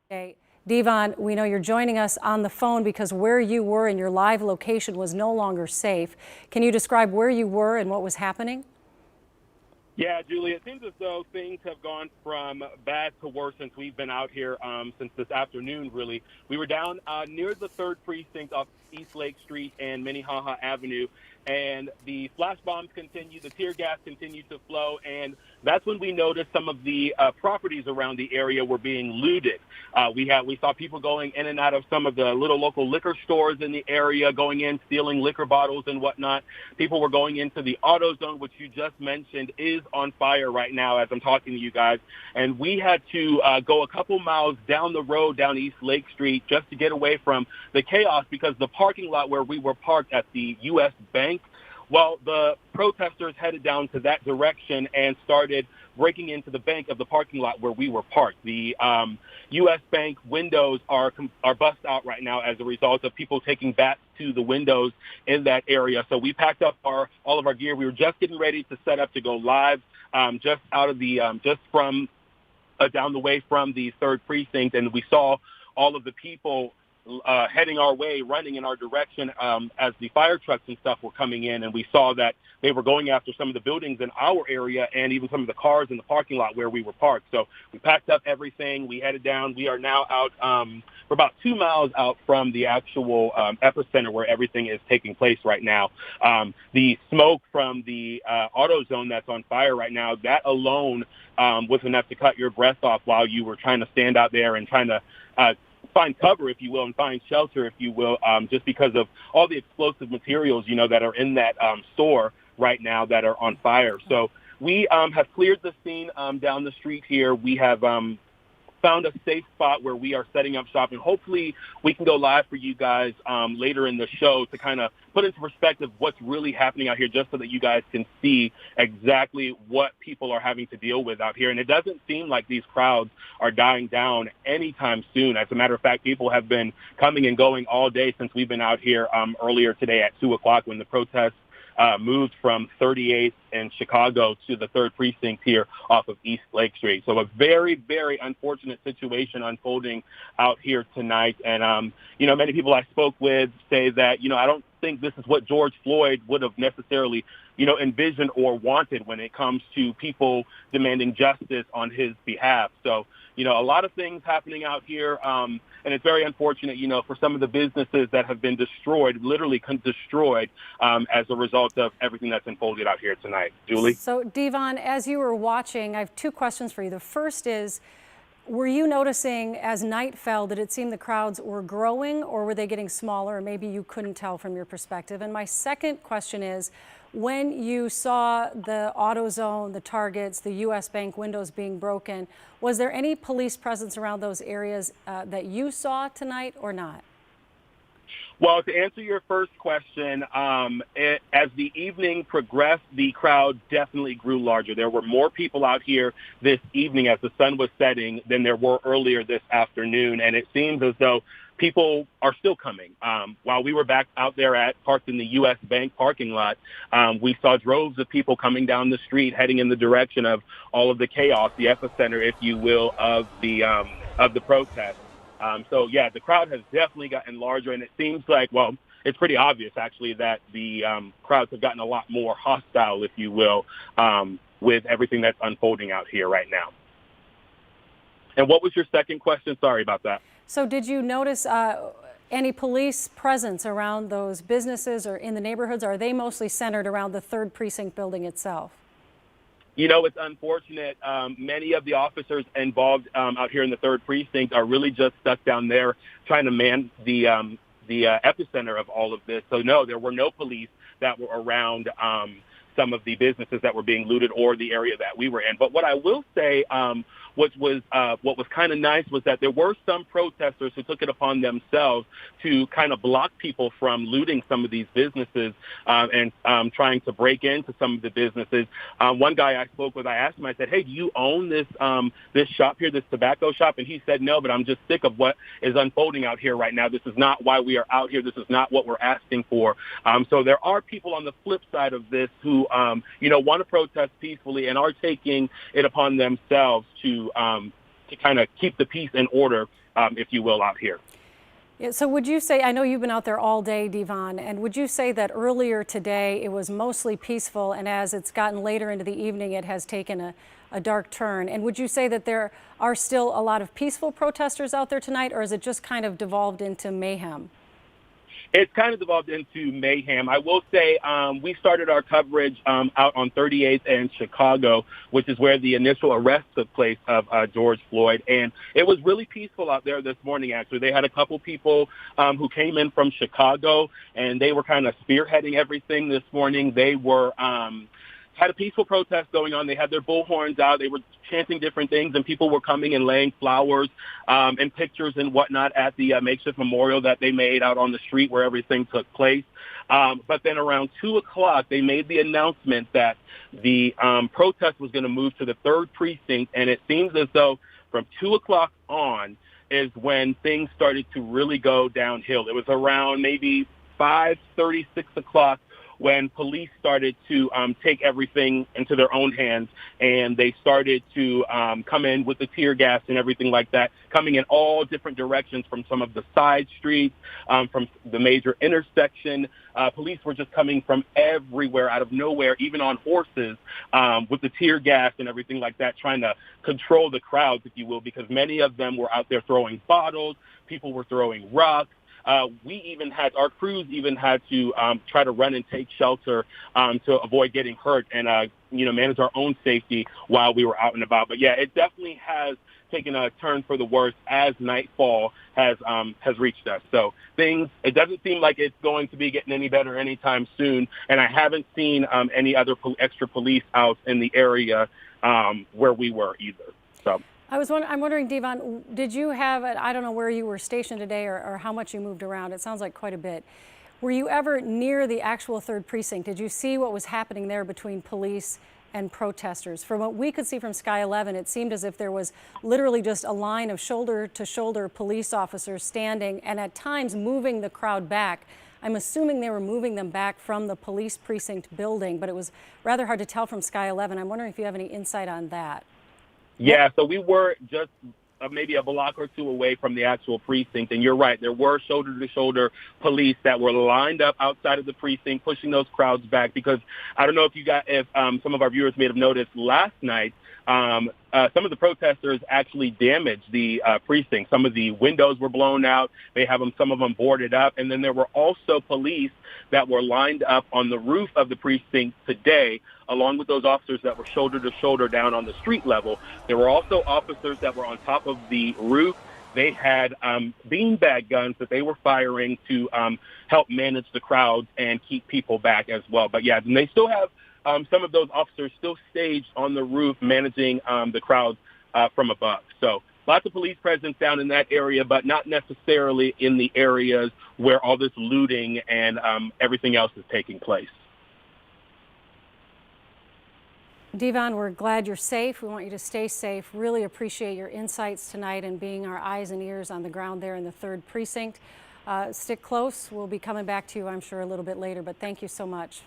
Okay. Devon, we know you're joining us on the phone because where you were and your live location was no longer safe. Can you describe where you were and what was happening? Yeah, Julie, it seems as though things have gone from bad to worse since we've been out here since this afternoon, really. We were down near the 3rd Precinct off East Lake Street and Minnehaha Avenue, and the flash bombs continued, the tear gas continued to flow, and that's when we noticed some of the properties around the area were being looted. We saw people going in and out of some of the little local liquor stores in the area, going in, stealing liquor bottles and whatnot. People were going into the auto zone, which you just mentioned is on fire right now as I'm talking to you guys. And we had to go a couple miles down the road down East Lake Street just to get away from the chaos because the parking lot where we were parked at the U.S. Bank, well, the protesters headed down to that direction and started breaking into the bank of the parking lot where we were parked. The U.S. Bank windows are bust out right now as a result of people taking bats to the windows in that area. So we packed up all of our gear. We were just getting ready to set up to go live just out of the just from down the way from the 3rd Precinct, and we saw all of the people heading our way, running in our direction as the fire trucks and stuff were coming in, and we saw that they were going after some of the buildings in our area and even some of the cars in the parking lot where we were parked. So we packed up everything. We headed down. We are now out. We're about 2 miles out from the actual epicenter where everything is taking place right now. The smoke from the auto zone that's on fire right now, that alone was enough to cut your breath off while you were trying to stand out there and trying to find cover, if you will, and find shelter, if you will, just because of all the explosive materials, that are in that store right now that are on fire. So we have cleared the scene down the street here. We have found a safe spot where we are setting up shop, and hopefully we can go live for you guys later in the show to kind of put into perspective what's really happening out here, just so that you guys can see exactly what people are having to deal with out here. And it doesn't seem like these crowds are dying down anytime soon. As a matter of fact, people have been coming and going all day since we've been out here earlier today at 2 o'clock when the protests moved from 38th in Chicago to the 3rd Precinct here off of East Lake Street. So a very, very unfortunate situation unfolding out here tonight. And, many people I spoke with say that, I don't think this is what George Floyd would have necessarily, envisioned or wanted when it comes to people demanding justice on his behalf. So, a lot of things happening out here. And it's very unfortunate, for some of the businesses that have been destroyed, literally destroyed as a result of everything that's unfolded out here tonight. Julie? So, Devon, as you were watching, I have 2 questions for you. The first is, were you noticing as night fell, did it seem the crowds were growing or were they getting smaller? Or maybe you couldn't tell from your perspective. And my second question is, when you saw the AutoZone, the Targets, the U.S. Bank windows being broken, was there any police presence around those areas that you saw tonight or not? Well, to answer your first question, as the evening progressed, the crowd definitely grew larger. There were more people out here this evening as the sun was setting than there were earlier this afternoon, and it seems as though people are still coming. While we were back out there parked in the U.S. Bank parking lot, we saw droves of people coming down the street, heading in the direction of all of the chaos, the epicenter, if you will, of the protest. So, yeah, the crowd has definitely gotten larger, and it seems like, well, it's pretty obvious, actually, that the crowds have gotten a lot more hostile, if you will, with everything that's unfolding out here right now. And what was your second question? Sorry about that. So did you notice any police presence around those businesses or in the neighborhoods? Or are they mostly centered around the 3rd Precinct building itself? It's unfortunate. Many of the officers involved out here in the 3rd Precinct are really just stuck down there trying to man the epicenter of all of this. So, no, there were no police that were around some of the businesses that were being looted or the area that we were in. But what I will say, what was kind of nice was that there were some protesters who took it upon themselves to kind of block people from looting some of these businesses and trying to break into some of the businesses. One guy I spoke with, I asked him, I said, hey, do you own this shop here, this tobacco shop? And he said, no, but I'm just sick of what is unfolding out here right now. This is not why we are out here. This is not what we're asking for. So there are people on the flip side of this who, want to protest peacefully and are taking it upon themselves to to kind of keep the peace and order, if you will, out here. Yeah, so would you say, I know you've been out there all day, Devon, and would you say that earlier today it was mostly peaceful, and as it's gotten later into the evening, it has taken a dark turn? And would you say that there are still a lot of peaceful protesters out there tonight, or is it just kind of devolved into mayhem? It's kind of devolved into mayhem. I will say we started our coverage out on 38th and Chicago, which is where the initial arrest took place of George Floyd. And it was really peaceful out there this morning, actually. They had a couple people who came in from Chicago, and they were kind of spearheading everything this morning. They were had a peaceful protest going on. They had their bullhorns out. They were chanting different things, and people were coming and laying flowers and pictures and whatnot at the makeshift memorial that they made out on the street where everything took place. But then around 2 o'clock, they made the announcement that the protest was going to move to the 3rd precinct, and it seems as though from 2 o'clock on is when things started to really go downhill. It was around maybe 5:30, 6 o'clock when police started to take everything into their own hands, and they started to come in with the tear gas and everything like that, coming in all different directions from some of the side streets, from the major intersection. Police were just coming from everywhere, out of nowhere, even on horses, with the tear gas and everything like that, trying to control the crowds, if you will, because many of them were out there throwing bottles. People were throwing rocks. Our crews even had to try to run and take shelter to avoid getting hurt and, manage our own safety while we were out and about. But yeah, it definitely has taken a turn for the worse as nightfall has reached us. So it doesn't seem like it's going to be getting any better anytime soon. And I haven't seen any other extra police out in the area where we were either. So. I'm wondering, Devon, did you have, I don't know where you were stationed today or how much you moved around. It sounds like quite a bit. Were you ever near the actual 3rd precinct? Did you see what was happening there between police and protesters? From what we could see from Sky 11, it seemed as if there was literally just a line of shoulder-to-shoulder police officers standing and at times moving the crowd back. I'm assuming they were moving them back from the police precinct building, but it was rather hard to tell from Sky 11. I'm wondering if you have any insight on that. Yeah, so we were just maybe a block or two away from the actual precinct. And you're right, there were shoulder-to-shoulder police that were lined up outside of the precinct, pushing those crowds back. Because I don't know if some of our viewers may have noticed last night, some of the protesters actually damaged the precinct. Some of the windows were blown out. They have some of them boarded up. And then there were also police that were lined up on the roof of the precinct today, along with those officers that were shoulder to shoulder down on the street level. There were also officers that were on top of the roof. They had beanbag guns that they were firing to help manage the crowds and keep people back as well. But yeah, and they still have some of those officers still staged on the roof managing the crowds from above. So lots of police presence down in that area, but not necessarily in the areas where all this looting and everything else is taking place. Devon, we're glad you're safe. We want you to stay safe. Really appreciate your insights tonight and being our eyes and ears on the ground there in the 3rd precinct. Stick close. We'll be coming back to you, I'm sure, a little bit later, but thank you so much.